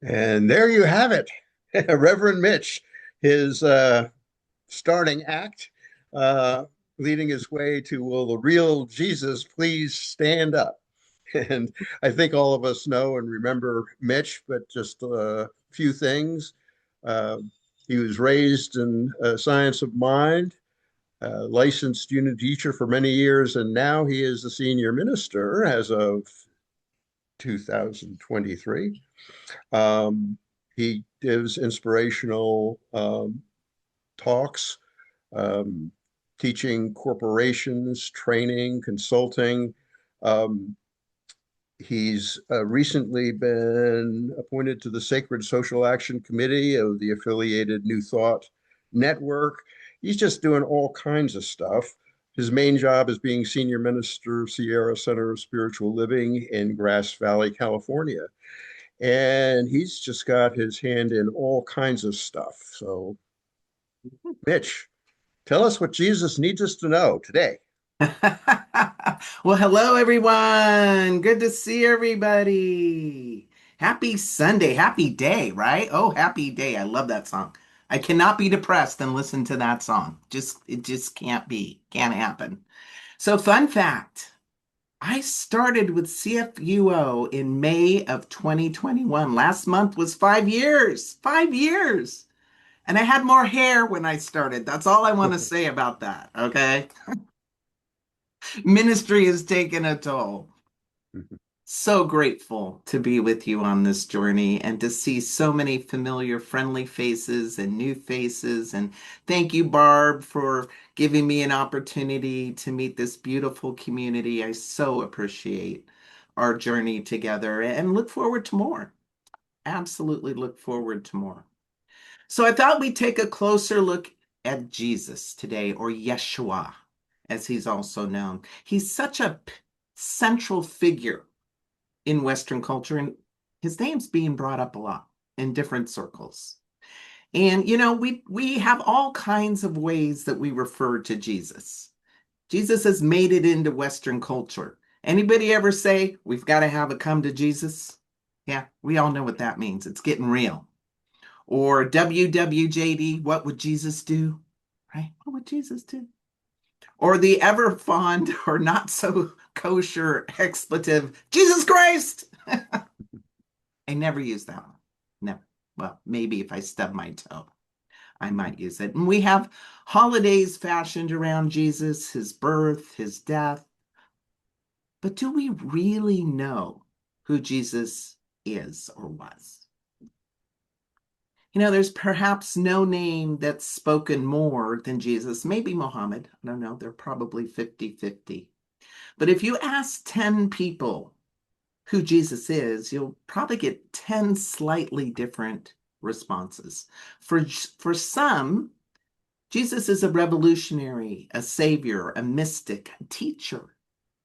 And there you have it, Reverend Mitch, his starting act, uh, leading his way to, will the real Jesus please stand up? And I think all of us know and remember Mitch, but just a few things. Uh, he was raised in science of mind, licensed unit teacher for many years, and now he is the senior minister as of 2023. He gives inspirational talks, um, teaching corporations, training, consulting. Um, he's recently been appointed to the Sacred Social Action Committee of the affiliated New Thought Network. He's just doing all kinds of stuff. His main job is being senior minister of Sierra Center of Spiritual Living in Grass Valley, California. And he's just got his hand in all kinds of stuff. So, Mitch, tell us what Jesus needs us to know today. Well, hello, everyone. Good to see everybody. Happy Sunday. Happy day, right? Oh, happy day. I love that song. I cannot be depressed and listen to that song. It just can't be. Can't happen. So, fun fact. I started with CFUO in May of 2021. Last month was 5 years. 5 years. And I had more hair when I started. That's all I want to say about that. Okay. Ministry has taken a toll. So grateful to be with you on this journey and to see so many familiar, friendly faces and new faces. And thank you, Barb, for giving me an opportunity to meet this beautiful community. I so appreciate our journey together and look forward to more. Absolutely look forward to more. So I thought we'd take a closer look at Jesus today, or Yeshua, as he's also known. He's such a central figure in Western culture, and his name's being brought up a lot in different circles. And we have all kinds of ways that we refer to Jesus. Jesus has made it into Western culture. Anybody ever say we've got to have a come to Jesus? Yeah, we all know what that means. It's getting real. Or WWJD, what would Jesus do? Right? What would Jesus do? Or the ever fond or not so kosher expletive, Jesus Christ! I never use that one. Never. Well, maybe if I stub my toe, I might use it. And we have holidays fashioned around Jesus, his birth, his death. But do we really know who Jesus is or was? There's perhaps no name that's spoken more than Jesus. Maybe Muhammad. I don't know. They're probably 50-50. But if you ask 10 people who Jesus is, you'll probably get 10 slightly different responses. For some, Jesus is a revolutionary, a savior, a mystic, a teacher,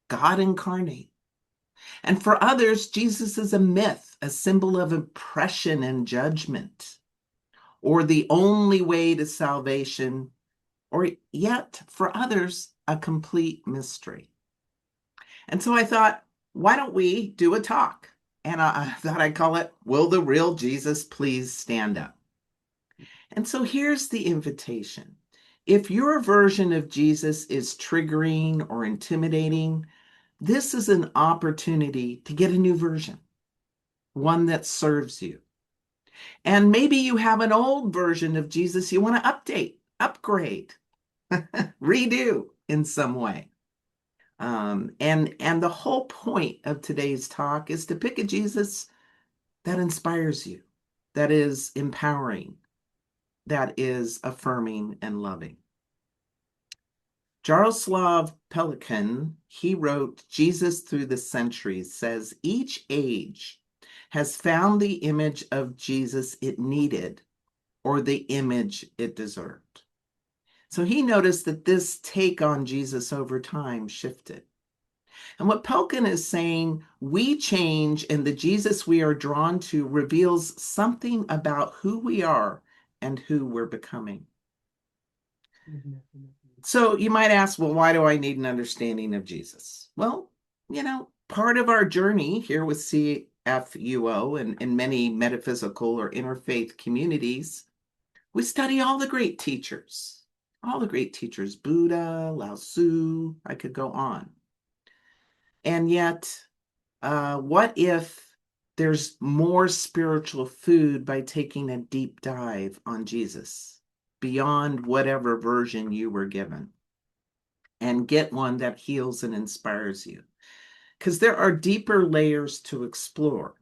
God incarnate. And for others, Jesus is a myth, a symbol of oppression and judgment, or the only way to salvation, or yet for others, a complete mystery. And so I thought, why don't we do a talk? And I thought I'd call it, Will the Real Jesus Please Stand Up? And so here's the invitation. If your version of Jesus is triggering or intimidating, this is an opportunity to get a new version, one that serves you. And maybe you have an old version of Jesus you want to update, upgrade, redo in some way. And the whole point of today's talk is to pick a Jesus that inspires you, that is empowering, that is affirming and loving. Jaroslav Pelikan, he wrote, Jesus through the centuries, says each age has found the image of Jesus it needed or the image it deserved. So he noticed that this take on Jesus over time shifted. And what Pelkin is saying, we change, and the Jesus we are drawn to reveals something about who we are and who we're becoming. So you might ask, well, why do I need an understanding of Jesus? Well, part of our journey here with CFUO FUO and in many metaphysical or interfaith communities, we study all the great teachers, Buddha, Lao Tzu, I could go on. And yet, what if there's more spiritual food by taking a deep dive on Jesus beyond whatever version you were given, and get one that heals and inspires you? Because there are deeper layers to explore.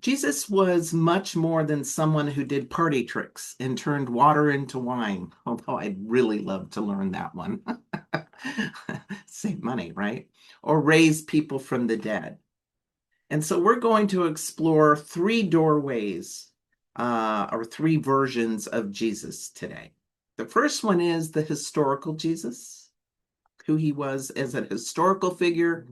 Jesus was much more than someone who did party tricks and turned water into wine, although I'd really love to learn that one. Save money, right? Or raise people from the dead. And so we're going to explore three doorways or three versions of Jesus today. The first one is the historical Jesus, who he was as a historical figure,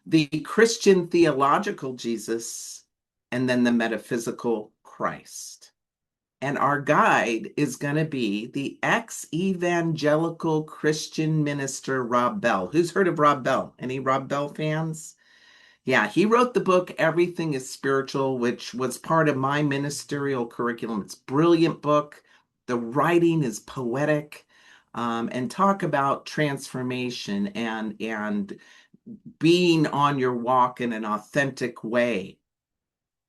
the Christian theological Jesus, and then the metaphysical Christ. And our guide is going to be the ex-evangelical Christian minister, Rob Bell. Who's heard of Rob Bell? Any Rob Bell fans? Yeah, he wrote the book Everything is Spiritual, which was part of my ministerial curriculum. It's a brilliant book. The writing is poetic, and talk about transformation and being on your walk in an authentic way.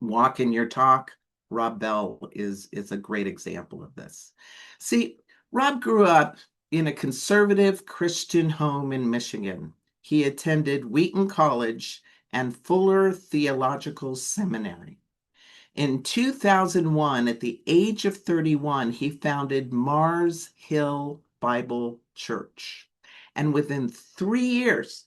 Walk in your talk. Rob Bell is a great example of this. See, Rob grew up in a conservative Christian home in Michigan. He attended Wheaton College and Fuller Theological Seminary. In 2001, at the age of 31, he founded Mars Hill Bible Church. And within 3 years,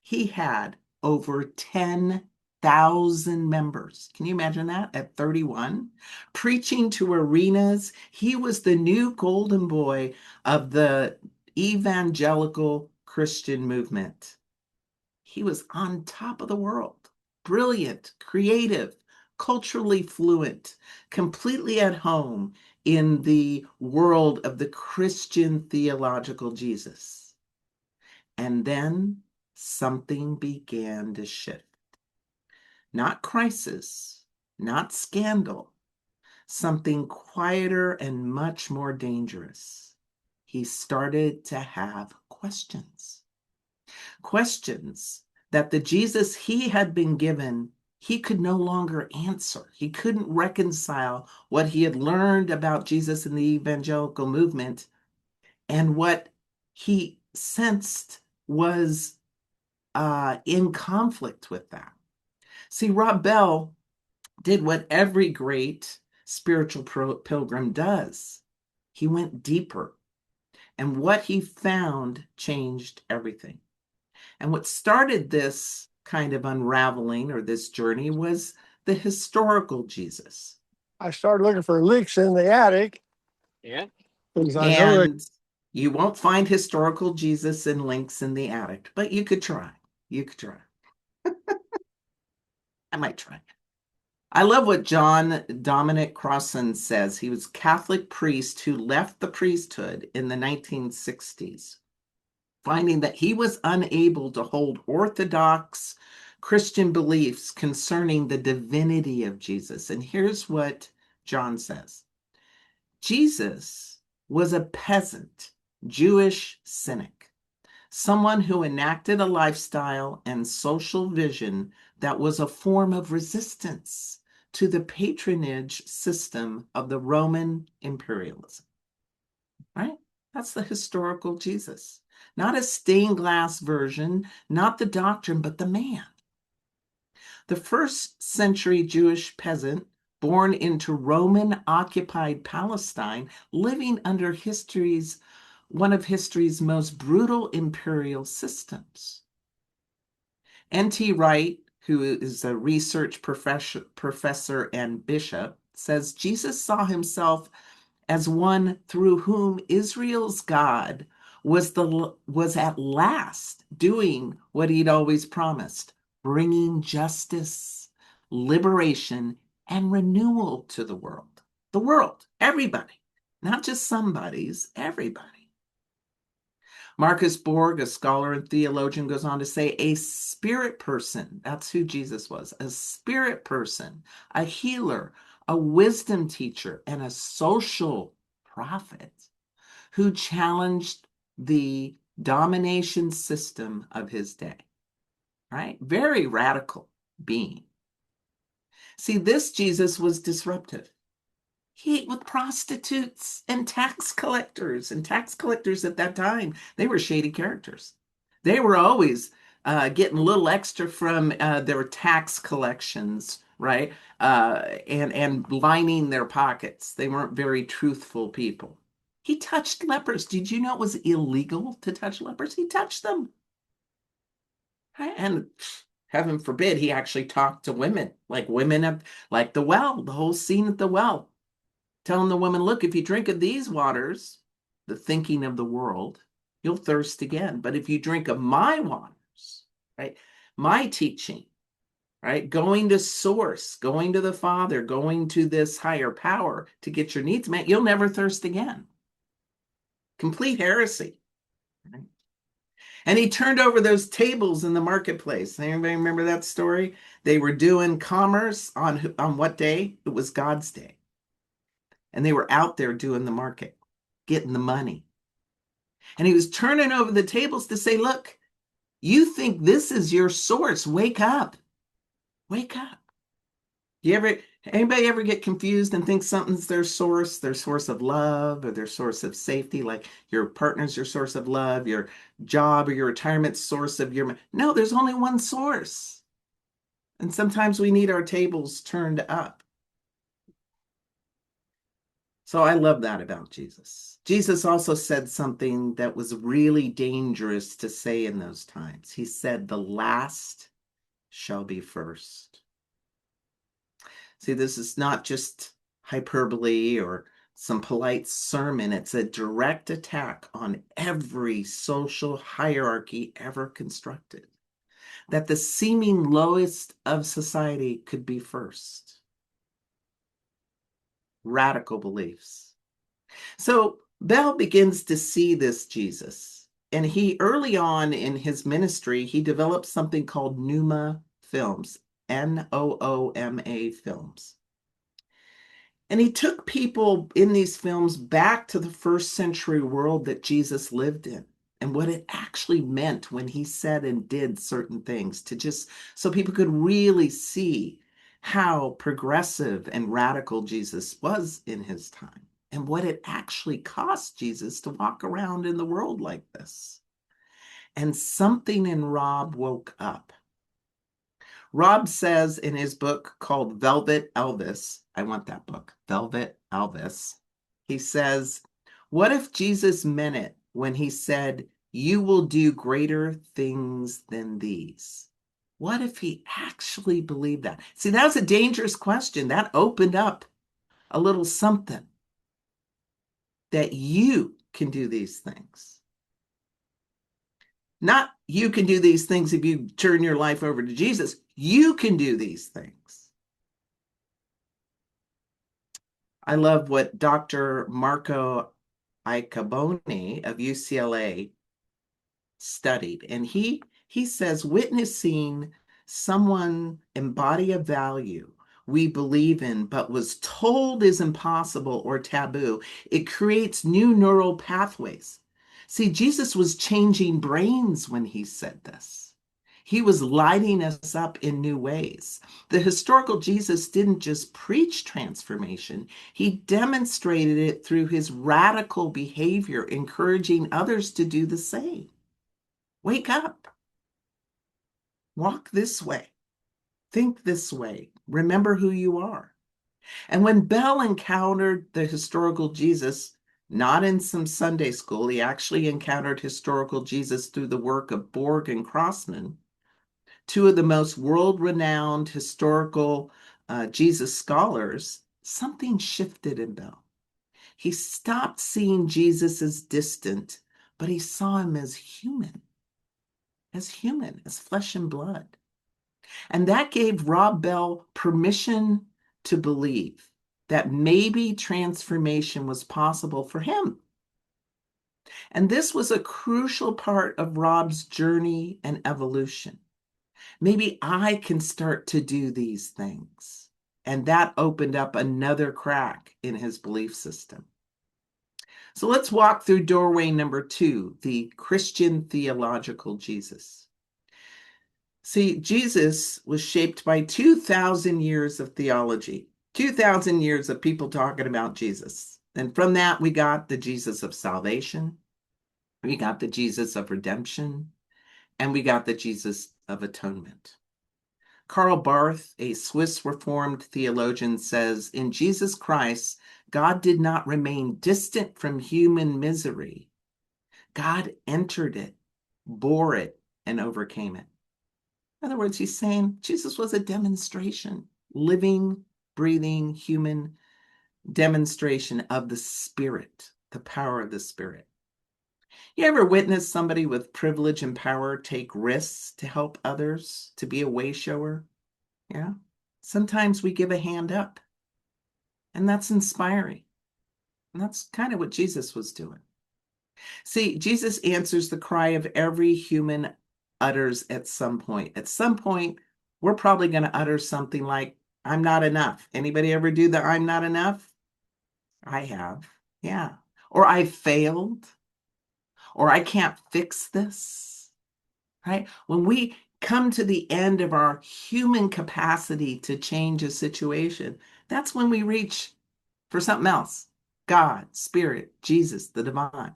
he had over 10,000 members. Can you imagine that at 31? Preaching to arenas. He was the new golden boy of the evangelical Christian movement. He was on top of the world, brilliant, creative, culturally fluent, completely at home in the world of the Christian theological Jesus. And then something began to shift. Not crisis, not scandal, something quieter and much more dangerous. He started to have questions. Questions that the Jesus he had been given, he could no longer answer. He couldn't reconcile what he had learned about Jesus in the evangelical movement and what he sensed was in conflict with that. See, Rob Bell did what every great spiritual pilgrim does. He went deeper, and what he found changed everything. And what started this kind of unraveling or this journey was the historical Jesus. I started looking for leaks in the attic. Yeah. And you won't find historical Jesus and links in the attic, but you could try. You could try. I might try. I love what John Dominic Crossan says. He was a Catholic priest who left the priesthood in the 1960s, finding that he was unable to hold orthodox Christian beliefs concerning the divinity of Jesus. And here's what John says. Jesus was a peasant, Jewish cynic, someone who enacted a lifestyle and social vision that was a form of resistance to the patronage system of the Roman imperialism. Right? That's the historical Jesus. Not a stained glass version, not the doctrine, but the man. The first century Jewish peasant born into Roman occupied Palestine, living under one of history's most brutal imperial systems. N.T. Wright, who is a research professor and bishop, says Jesus saw himself as one through whom Israel's God was at last doing what he'd always promised, bringing justice, liberation, and renewal to the world. The world, everybody, not just somebody's, everybody. Marcus Borg, a scholar and theologian, goes on to say a spirit person, that's who Jesus was, a spirit person, a healer, a wisdom teacher, and a social prophet who challenged the domination system of his day, right? Very radical being. See, this Jesus was disruptive. He ate with prostitutes and tax collectors. And tax collectors at that time, they were shady characters. They were always getting a little extra from their tax collections, right? And lining their pockets. They weren't very truthful people. He touched lepers. Did you know it was illegal to touch lepers? He touched them. And heaven forbid, he actually talked to women, like women at like the well, the whole scene at the well, telling the woman, look, if you drink of these waters, the thinking of the world, you'll thirst again. But if you drink of my waters, right, my teaching, right, going to source, going to the Father, going to this higher power to get your needs met, you'll never thirst again. Complete heresy. Right? And he turned over those tables in the marketplace. Anybody remember that story? They were doing commerce on what day? It was God's day. And they were out there doing the market, getting the money. And he was turning over the tables to say, look, you think this is your source. Wake up. Wake up. Anybody ever get confused and think something's their source of love or their source of safety, like your partner's your source of love, your job or your retirement source of your... No, there's only one source. And sometimes we need our tables turned up. So I love that about Jesus. Jesus also said something that was really dangerous to say in those times. He said, the last shall be first. See, this is not just hyperbole or some polite sermon. It's a direct attack on every social hierarchy ever constructed. That the seeming lowest of society could be first. Radical beliefs. So Bell begins to see this Jesus. And he, early on in his ministry, he developed something called Pneuma Films, Nooma films. And he took people in these films back to the first century world that Jesus lived in and what it actually meant when he said and did certain things, to just so people could really see how progressive and radical Jesus was in his time and what it actually cost Jesus to walk around in the world like this. And something in Rob woke up. Rob says in his book called Velvet Elvis, I want that book, Velvet Elvis, he says, what if Jesus meant it when he said, you will do greater things than these? What if he actually believed that? See, that was a dangerous question. That opened up a little something that you can do these things. Not you can do these things if you turn your life over to Jesus. You can do these things. I love what Dr. Marco Iacoboni of UCLA studied. And he says witnessing someone embody a value we believe in but was told is impossible or taboo, it creates new neural pathways. See, Jesus was changing brains when he said this. He was lighting us up in new ways. The historical Jesus didn't just preach transformation, he demonstrated it through his radical behavior, encouraging others to do the same. Wake up. Walk this way. Think this way. Remember who you are. And when Bell encountered the historical Jesus, not in some Sunday school, he actually encountered historical Jesus through the work of Borg and Crossman, two of the most world-renowned historical Jesus scholars. Something shifted in Bell. He stopped seeing Jesus as distant, but he saw him as human, as flesh and blood. And that gave Rob Bell permission to believe that maybe transformation was possible for him. And this was a crucial part of Rob's journey and evolution. Maybe I can start to do these things. And that opened up another crack in his belief system. So let's walk through doorway number 2, the Christian theological Jesus. See, Jesus was shaped by 2,000 years of theology, 2,000 years of people talking about Jesus. And from that, we got the Jesus of salvation, we got the Jesus of redemption, and we got the Jesus of atonement. Karl Barth, a Swiss Reformed theologian, says, in Jesus Christ, God did not remain distant from human misery. God entered it, bore it, and overcame it. In other words, he's saying Jesus was a demonstration, living, breathing, human demonstration of the Spirit, the power of the Spirit. You ever witness somebody with privilege and power take risks to help others, to be a way shower? Yeah. Sometimes we give a hand up, and that's inspiring. And that's kind of what Jesus was doing. See, Jesus answers the cry of every human utters at some point. At some point, we're probably going to utter something like, I'm not enough. Anybody ever do the I'm not enough? I have. Yeah. Or I failed. Or I can't fix this. Right? When we come to the end of our human capacity to change a situation, that's when we reach for something else. God, Spirit, Jesus, the divine.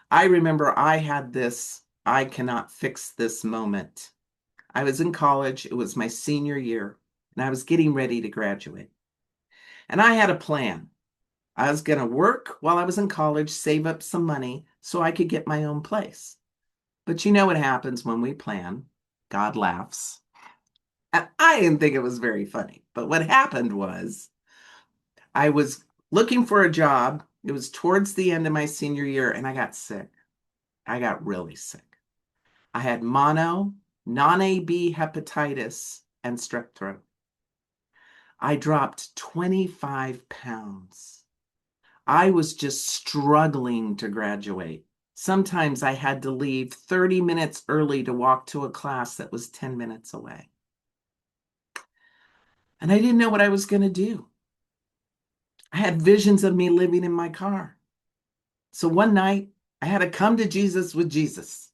I remember I had this, I cannot fix this moment. I was in college. It was my senior year, and I was getting ready to graduate. And I had a plan. I was going to work while I was in college, save up some money so I could get my own place. But you know what happens when we plan? God laughs. And I didn't think it was very funny. But what happened was I was looking for a job. It was towards the end of my senior year, and I got sick. I got really sick. I had mono, non-AB hepatitis, and strep throat. I dropped 25 pounds. I was just struggling to graduate. Sometimes I had to leave 30 minutes early to walk to a class that was 10 minutes away. And I didn't know what I was going to do. I had visions of me living in my car. So one night, I had to come to Jesus with Jesus.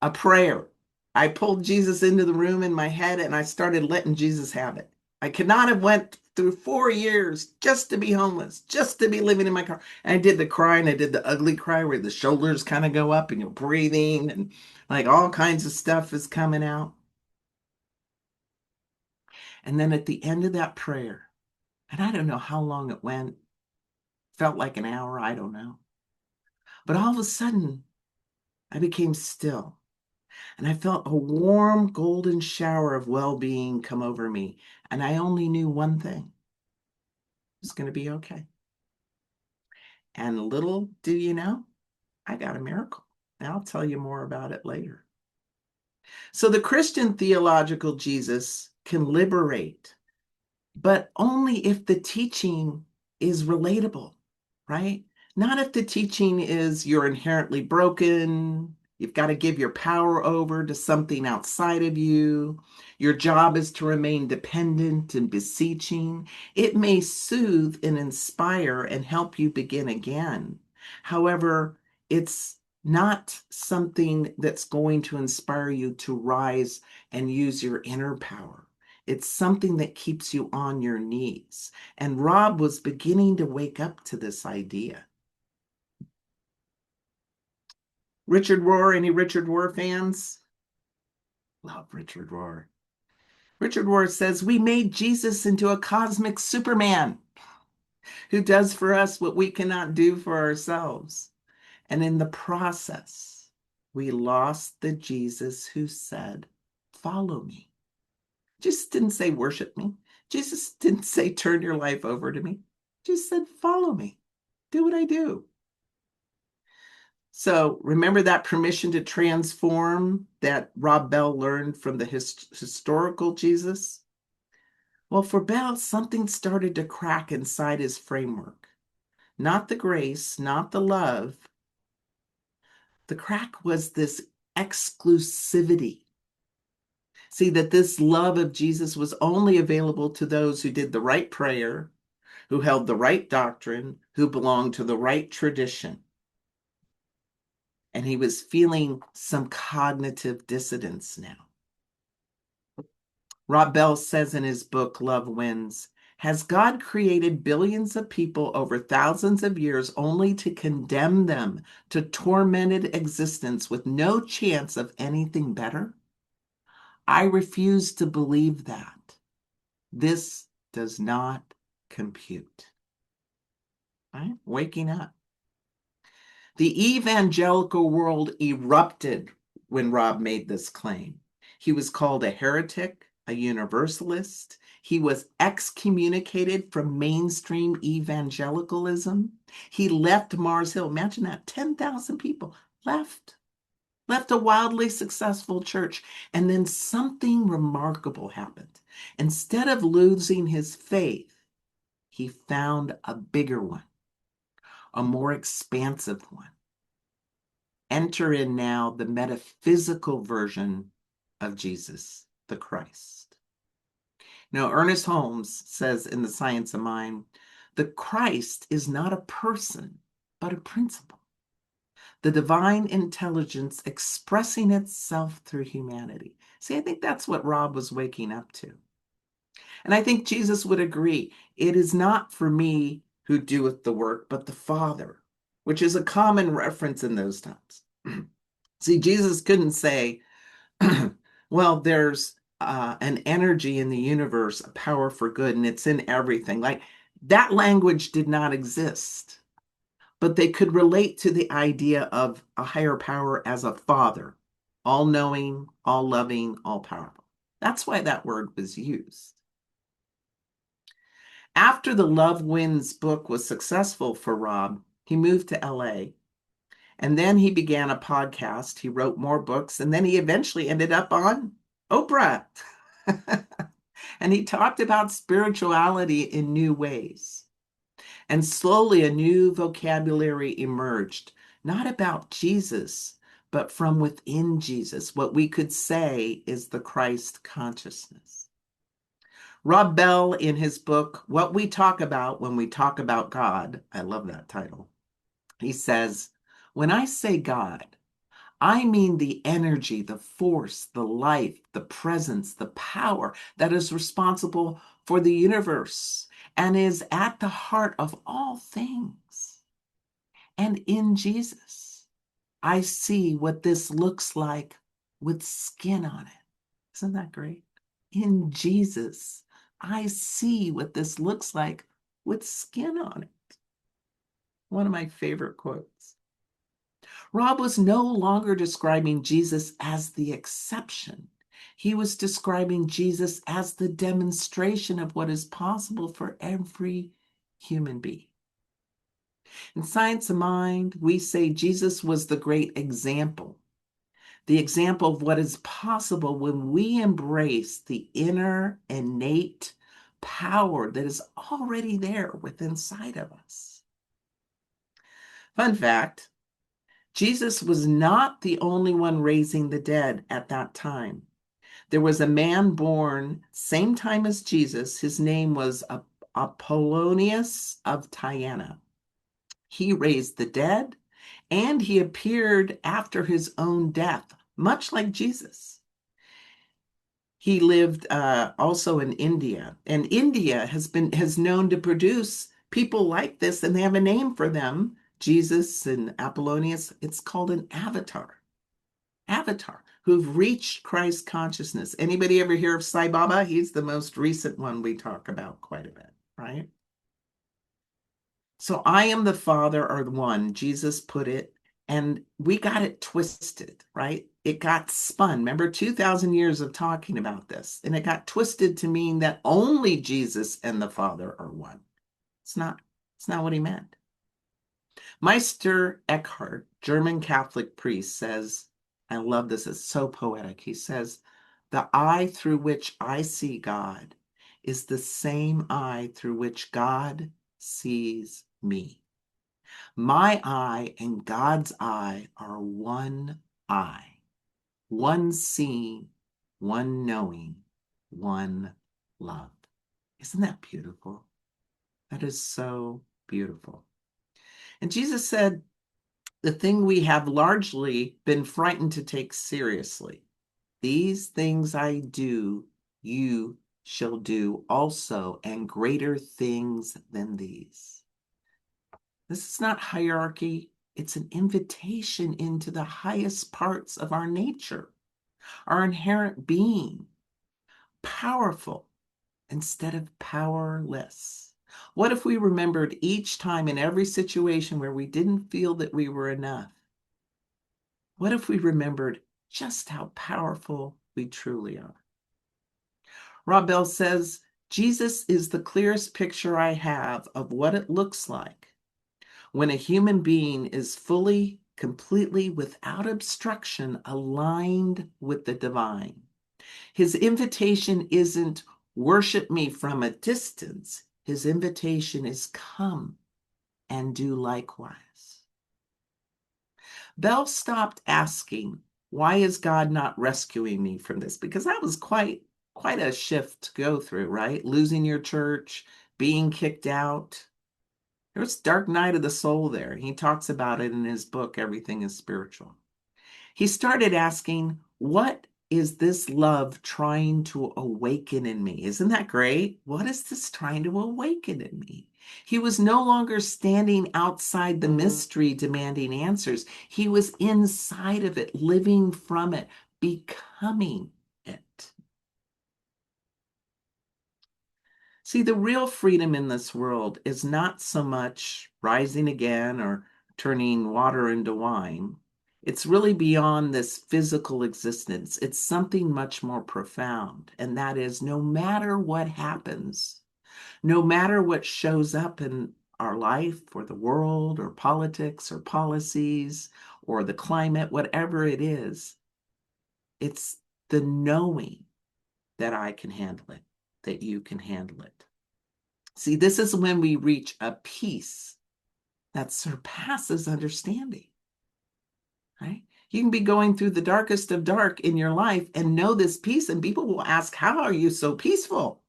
A prayer. I pulled Jesus into the room in my head and I started letting Jesus have it. I could not have went through 4 years just to be homeless, just to be living in my car. And I did the cry and I did the ugly cry where the shoulders kind of go up and you're breathing and like all kinds of stuff is coming out. And then at the end of that prayer, and I don't know how long it went, felt like an hour, I don't know. But all of a sudden, I became still. And I felt a warm golden shower of well-being come over me. And I only knew one thing. It was going to be okay. And little do you know, I got a miracle. And I'll tell you more about it later. So the Christian theological Jesus can liberate, but only if the teaching is relatable, right? Not if the teaching is you're inherently broken, you've got to give your power over to something outside of you, your job is to remain dependent and beseeching. It may soothe and inspire and help you begin again. However, it's not something that's going to inspire you to rise and use your inner power. It's something that keeps you on your knees. And Rob was beginning to wake up to this idea. Richard Rohr, any Richard Rohr fans? Love Richard Rohr. Richard Rohr says, we made Jesus into a cosmic Superman who does for us what we cannot do for ourselves. And in the process, we lost the Jesus who said, follow me. Jesus didn't say worship me. Jesus didn't say turn your life over to me. Jesus said follow me. Do what I do. So remember that permission to transform that Rob Bell learned from the historical Jesus? Well, for Bell, something started to crack inside his framework. not the grace, not the love. The crack was this exclusivity. See, that this love of Jesus was only available to those who did the right prayer, who held the right doctrine, who belonged to the right tradition. And he was feeling some cognitive dissonance now. Rob Bell says in his book, Love Wins, has God created billions of people over thousands of years only to condemn them to tormented existence with no chance of anything better? I refuse to believe that. This does not compute. Right? Waking up. The evangelical world erupted when Rob made this claim. He was called a heretic, a universalist. He was excommunicated from mainstream evangelicalism. He left Mars Hill. Imagine that, 10,000 people left a wildly successful church. And then something remarkable happened. Instead of losing his faith, he found a bigger one, a more expansive one. Enter in now the metaphysical version of Jesus, the Christ. Now, Ernest Holmes says in The Science of Mind, the Christ is not a person, but a principle. The divine intelligence expressing itself through humanity. See, I think that's what Rob was waking up to. And I think Jesus would agree, it is not for me who doeth the work, but the Father, which is a common reference in those times. See, Jesus couldn't say, well, there's an energy in the universe, a power for good, and it's in everything. Like, that language did not exist. But they could relate to the idea of a higher power as a father, all-knowing, all-loving, all-powerful. That's why that word was used. After the Love Wins book was successful for Rob, he moved to LA. And then he began a podcast. He wrote more books. And then he eventually ended up on Oprah. And he talked about spirituality in new ways. And slowly a new vocabulary emerged, not about Jesus, but from within Jesus. What we could say is the Christ consciousness. Rob Bell, in his book, What We Talk About When We Talk About God, I love that title. He says, when I say God, I mean the energy, the force, the life, the presence, the power that is responsible for the universe and is at the heart of all things. And in Jesus, I see what this looks like with skin on it. Isn't that great? In Jesus, I see what this looks like with skin on it. One of my favorite quotes. Rob was no longer describing Jesus as the exception. He was describing Jesus as the demonstration of what is possible for every human being. In Science of Mind, we say Jesus was the great example, the example of what is possible when we embrace the inner innate power that is already there within inside of us. Fun fact, Jesus was not the only one raising the dead at that time. There was a man born same time as Jesus. His name was Apollonius of Tyana. He raised the dead, and he appeared after his own death, much like Jesus. He lived also in India, and India has known to produce people like this, and they have a name for them. Jesus and Apollonius, it's called an avatar. Avatar, who've reached Christ consciousness. Anybody ever hear of Sai Baba? He's the most recent one we talk about quite a bit, right? So I am the Father are the one, Jesus put it, and we got it twisted, right? It got spun. Remember, 2,000 years of talking about this, and it got twisted to mean that only Jesus and the Father are one. It's not what he meant. Meister Eckhart, German Catholic priest, says, I love this, it's so poetic. He says, the eye through which I see God is the same eye through which God sees me. My eye and God's eye are one eye, one seeing, one knowing, one love. Isn't that beautiful? That is so beautiful. And Jesus said, the thing we have largely been frightened to take seriously, these things I do, you shall do also, and greater things than these. This is not hierarchy. It's an invitation into the highest parts of our nature, our inherent being, powerful instead of powerless. What if we remembered each time in every situation where we didn't feel that we were enough? What if we remembered just how powerful we truly are? Rob Bell says, Jesus is the clearest picture I have of what it looks like when a human being is fully, completely, without obstruction, aligned with the divine. His invitation isn't worship me from a distance. His invitation is come and do likewise. Bell stopped asking, why is God not rescuing me from this? Because that was quite a shift to go through, right? Losing your church, being kicked out. There's dark night of the soul there. He talks about it in his book, Everything is Spiritual. He started asking, what is this love trying to awaken in me? Isn't that great? What is this trying to awaken in me? He was no longer standing outside the mystery demanding answers. He was inside of it, living from it, becoming it. See, the real freedom in this world is not so much rising again or turning water into wine. It's really beyond this physical existence. It's something much more profound. And that is, no matter what happens, no matter what shows up in our life or the world or politics or policies or the climate, whatever it is, it's the knowing that I can handle it, that you can handle it. See, this is when we reach a peace that surpasses understanding, right? You can be going through the darkest of dark in your life and know this peace, and people will ask, how are you so peaceful?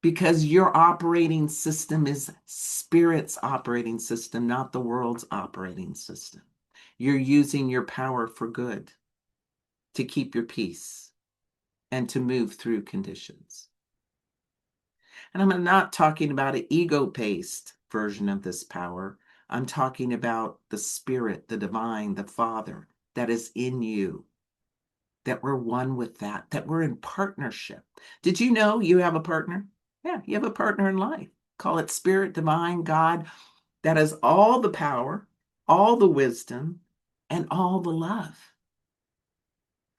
Because your operating system is Spirit's operating system, not the world's operating system. You're using your power for good to keep your peace and to move through conditions. And I'm not talking about an ego-based version of this power. I'm talking about the Spirit, the divine, the Father that is in you, that we're one with that we're in partnership. Did you know you have a partner? Yeah, you have a partner in life. Call it Spirit, divine, God, that has all the power, all the wisdom, and all the love.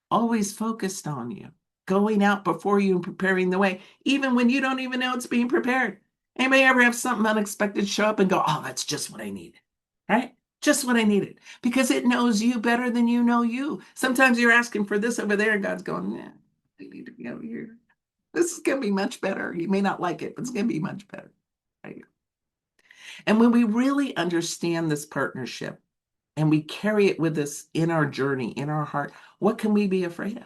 Always focused on you, going out before you and preparing the way, even when you don't even know it's being prepared. Anybody ever have something unexpected show up and go, oh, that's just what I needed, right? Just what I needed, because it knows you better than you know you. Sometimes you're asking for this over there, and God's going, yeah, you need to be over here. This is going to be much better. You may not like it, but it's going to be much better. Right? And when we really understand this partnership and we carry it with us in our journey, in our heart, what can we be afraid of?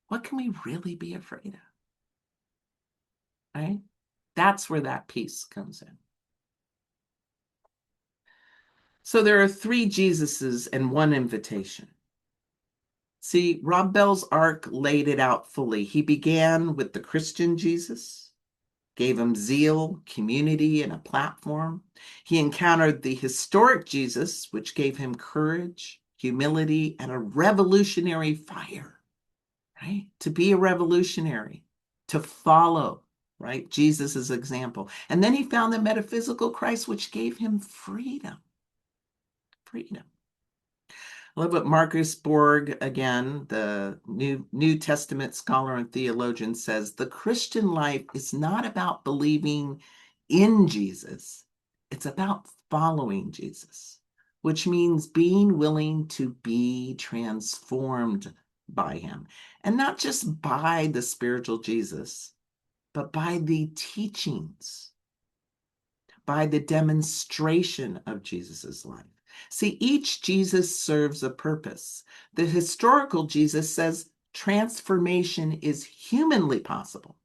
What can we really be afraid of? Right? That's where that peace comes in. So there are 3 Jesuses and 1 invitation. See, Rob Bell's arc laid it out fully. He began with the Christian Jesus, gave him zeal, community, and a platform. He encountered the historic Jesus, which gave him courage, humility, and a revolutionary fire, right? To be a revolutionary, to follow, right? Jesus' example. And then he found the metaphysical Christ, which gave him freedom. Freedom. I love what Marcus Borg, again, the New Testament scholar and theologian, says. The Christian life is not about believing in Jesus. It's about following Jesus, which means being willing to be transformed by him. And not just by the spiritual Jesus, but by the teachings, by the demonstration of Jesus's life. See, each Jesus serves a purpose. The historical Jesus says transformation is humanly possible.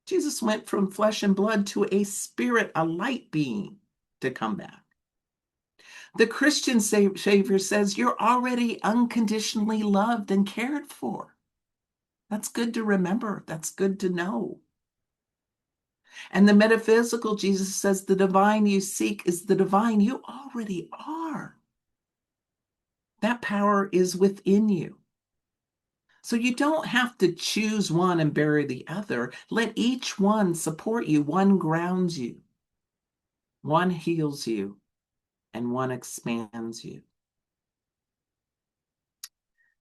Jesus went from flesh and blood to a spirit, a light being, to come back. The Christian Savior says you're already unconditionally loved and cared for. That's good to remember. That's good to know. And the metaphysical Jesus says the divine you seek is the divine you already are. That power is within you. So you don't have to choose one and bury the other. Let each one support you. One grounds you, one heals you, and one expands you.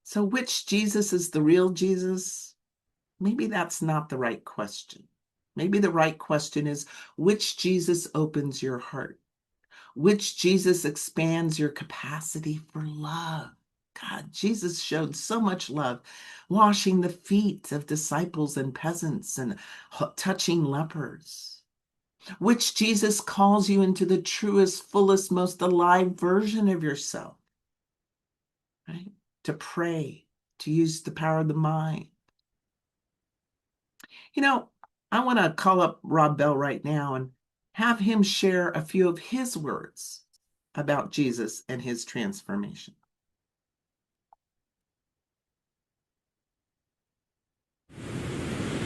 So which Jesus is the real Jesus? Maybe that's not the right question. Maybe the right question is, which Jesus opens your heart? Which Jesus expands your capacity for love? God, Jesus showed so much love, washing the feet of disciples and peasants and touching lepers. Which Jesus calls you into the truest, fullest, most alive version of yourself, right? To pray, to use the power of the mind. You know, I want to call up Rob Bell right now and have him share a few of his words about Jesus and his transformation.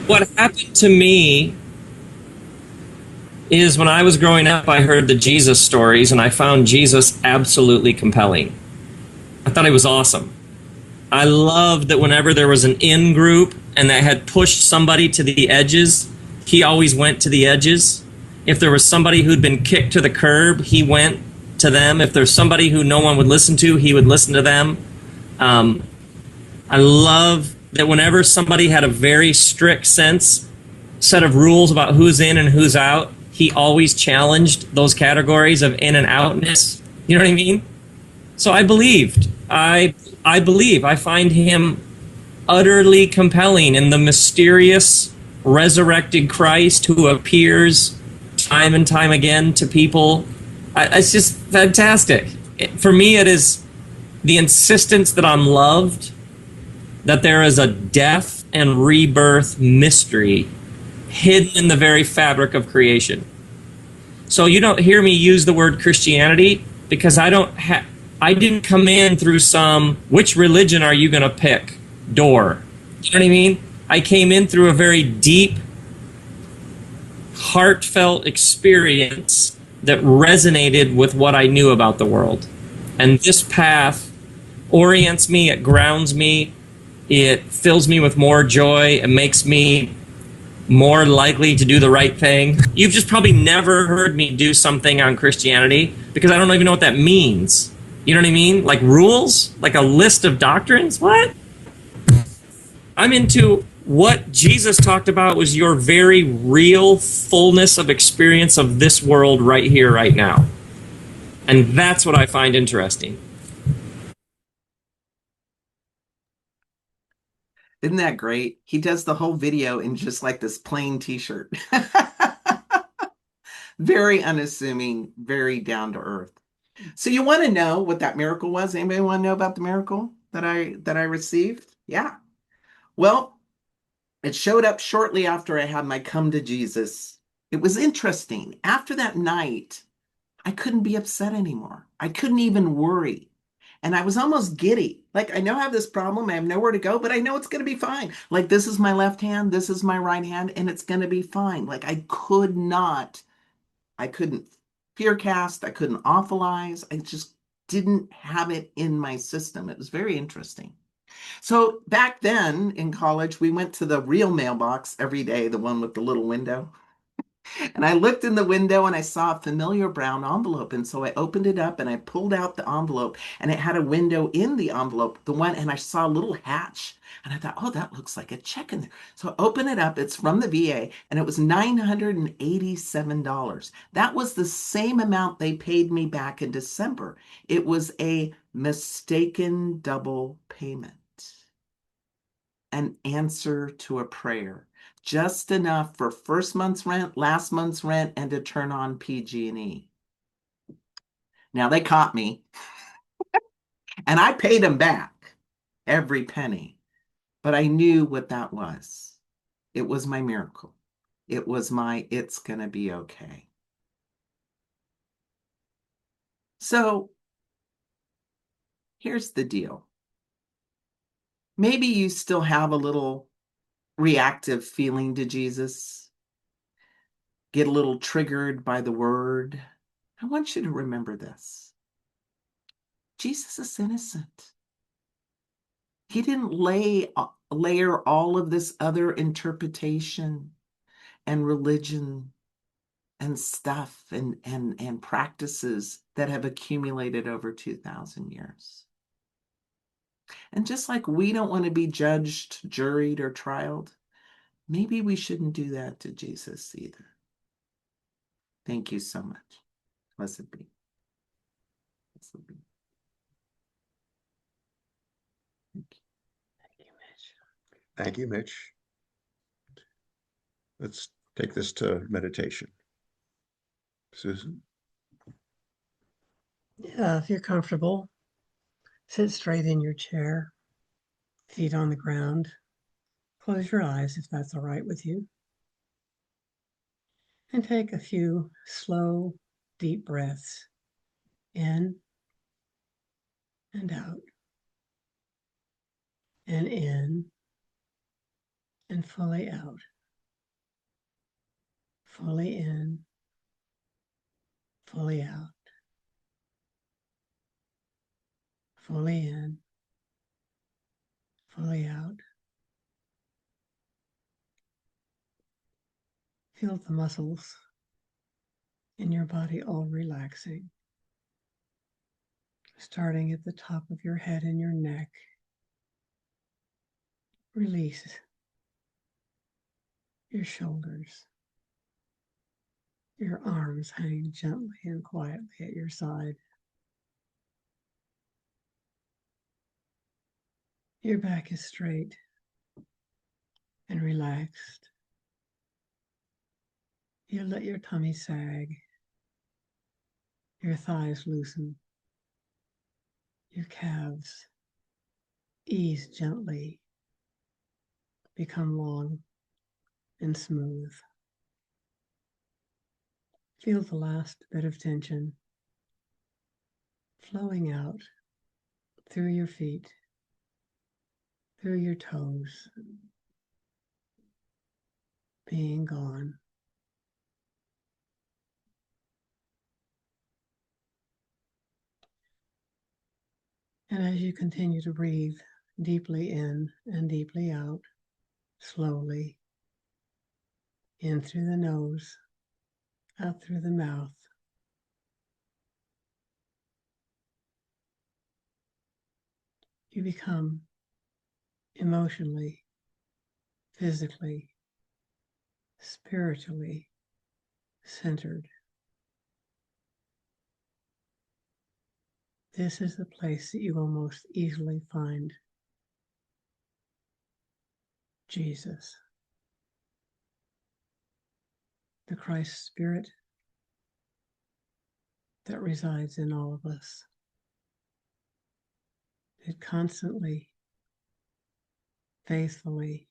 What happened to me is when I was growing up, I heard the Jesus stories and I found Jesus absolutely compelling. I thought he was awesome. I loved that whenever there was an in group and that had pushed somebody to the edges, he always went to the edges. If there was somebody who'd been kicked to the curb, he went to them. If there's somebody who no one would listen to, he would listen to them. I love that whenever somebody had a very strict set of rules about who's in and who's out, he always challenged those categories of in and outness. You know what I mean? So I believed. I believe. I find him utterly compelling in the mysterious resurrected Christ who appears time and time again to people. It's just fantastic. For me, it is the insistence that I'm loved, that there is a death and rebirth mystery hidden in the very fabric of creation. So you don't hear me use the word Christianity because I didn't come in through some, which religion are you going to pick door. You know what I mean? I came in through a very deep, heartfelt experience that resonated with what I knew about the world. And this path orients me, it grounds me, it fills me with more joy, it makes me more likely to do the right thing. You've just probably never heard me do something on Christianity because I don't even know what that means. You know what I mean? Like rules? Like a list of doctrines? What? I'm into what Jesus talked about was your very real fullness of experience of this world right here, right now. And that's what I find interesting. Isn't that great? He does the whole video in just like this plain t-shirt. Very unassuming, very down to earth. So you want to know what that miracle was? Anybody want to know about the miracle that I received? Yeah. Well, it showed up shortly after I had my come to Jesus. It was interesting. After that night, I couldn't be upset anymore. I couldn't even worry. And I was almost giddy. Like, I know I have this problem. I have nowhere to go, but I know it's going to be fine. Like, this is my left hand. This is my right hand. And it's going to be fine. Like, I couldn't fear cast. I couldn't awfulize. I just didn't have it in my system. It was very interesting. So back then in college, we went to the real mailbox every day, the one with the little window. And I looked in the window and I saw a familiar brown envelope. And so I opened it up and I pulled out the envelope and it had a window in the envelope, and I saw a little hatch. And I thought, oh, that looks like a check in there. So I open it up. It's from the VA and it was $987. That was the same amount they paid me back in December. It was a mistaken double payment. an answer to a prayer, just enough for first month's rent, last month's rent, and to turn on PG&E. Now they caught me, and I paid them back every penny, but I knew what that was. It was my miracle. It was my, it's gonna be okay. So here's the deal. Maybe you still have a little reactive feeling to Jesus, get a little triggered by the word. I want you to remember this. Jesus is innocent. He didn't layer all of this other interpretation and religion and stuff and practices that have accumulated over 2,000 years. And just like we don't want to be judged, juried, or trialed, maybe we shouldn't do that to Jesus either. Thank you so much. Blessed be. Blessed be. Thank you. Thank you, Mitch. Let's take this to meditation. Susan? Yeah, if you're comfortable, sit straight in your chair, feet on the ground. Close your eyes if that's all right with you. And take a few slow, deep breaths in and out, and in and fully out, fully in, fully out, fully in, fully out. Feel the muscles in your body all relaxing, starting at the top of your head and your neck. Release your shoulders. Your arms hang gently and quietly at your side. Your back is straight and relaxed. You let your tummy sag. Your thighs loosen. Your calves ease gently, become long and smooth. Feel the last bit of tension flowing out through your feet, through your toes, being gone. And as you continue to breathe deeply in and deeply out, slowly, in through the nose, out through the mouth, you become emotionally, physically, spiritually centered. This is the place that you will most easily find Jesus, the Christ Spirit that resides in all of us. It constantly, faithfully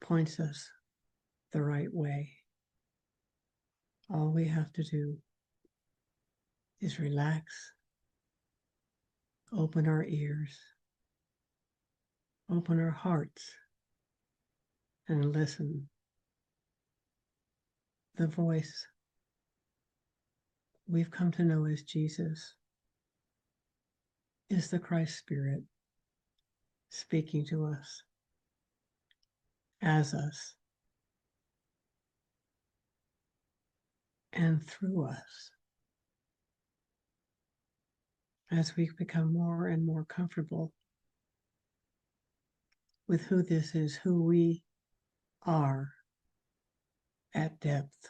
points us the right way. All we have to do is relax, open our ears, open our hearts, and listen. The voice we've come to know as Jesus is the Christ Spirit speaking to us, as us, and through us. As we become more and more comfortable with who this is, who we are at depth,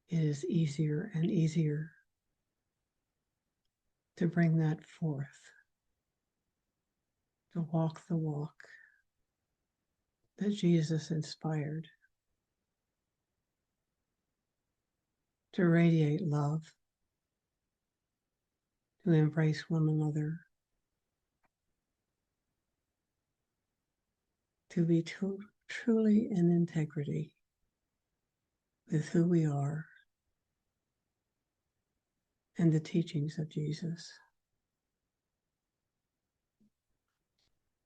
it is easier and easier to bring that forth to walk the walk that Jesus inspired, to radiate love, to embrace one another, to be truly in integrity with who we are and the teachings of Jesus.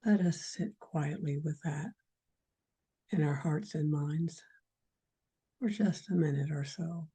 Let us sit quietly with that in our hearts and minds for just a minute or so.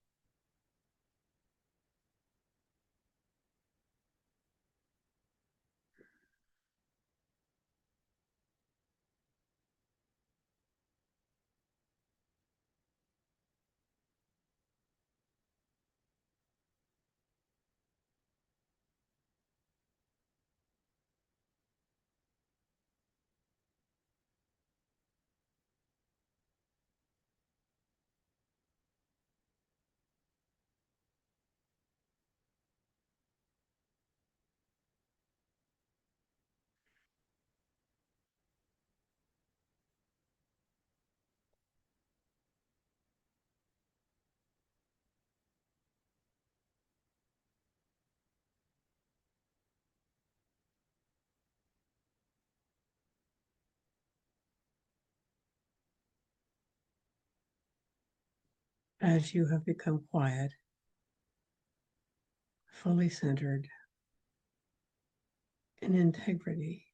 As you have become quiet, fully centered in integrity,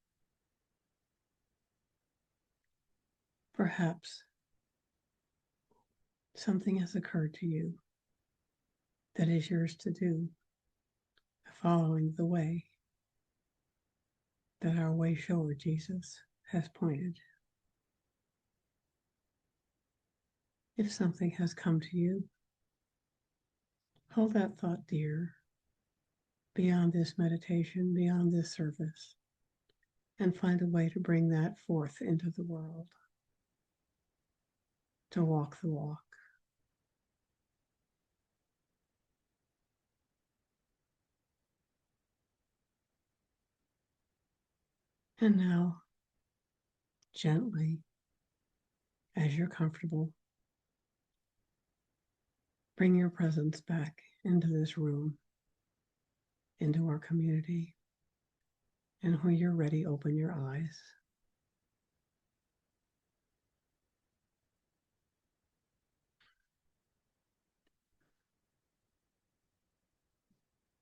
perhaps something has occurred to you that is yours to do, following the way that our way shower, Jesus, has pointed. If something has come to you, hold that thought dear beyond this meditation, beyond this service, and find a way to bring that forth into the world, to walk the walk. And now, gently, as you're comfortable, bring your presence back into this room, into our community, and when you're ready, open your eyes.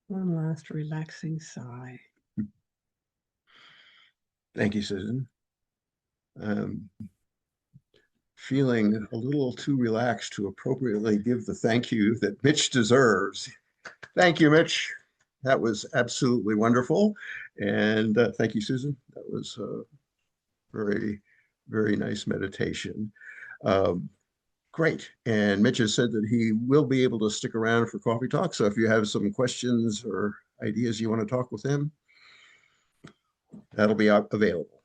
One last relaxing sigh. Thank you, Susan. Feeling a little too relaxed to appropriately give the thank you that Mitch deserves. Thank you, Mitch. That was absolutely wonderful. And thank you, Susan. That was a very, very nice meditation. Um, Great. And Mitch has said that he will be able to stick around for coffee talk. So if you have some questions or ideas you want to talk with him, that'll be available.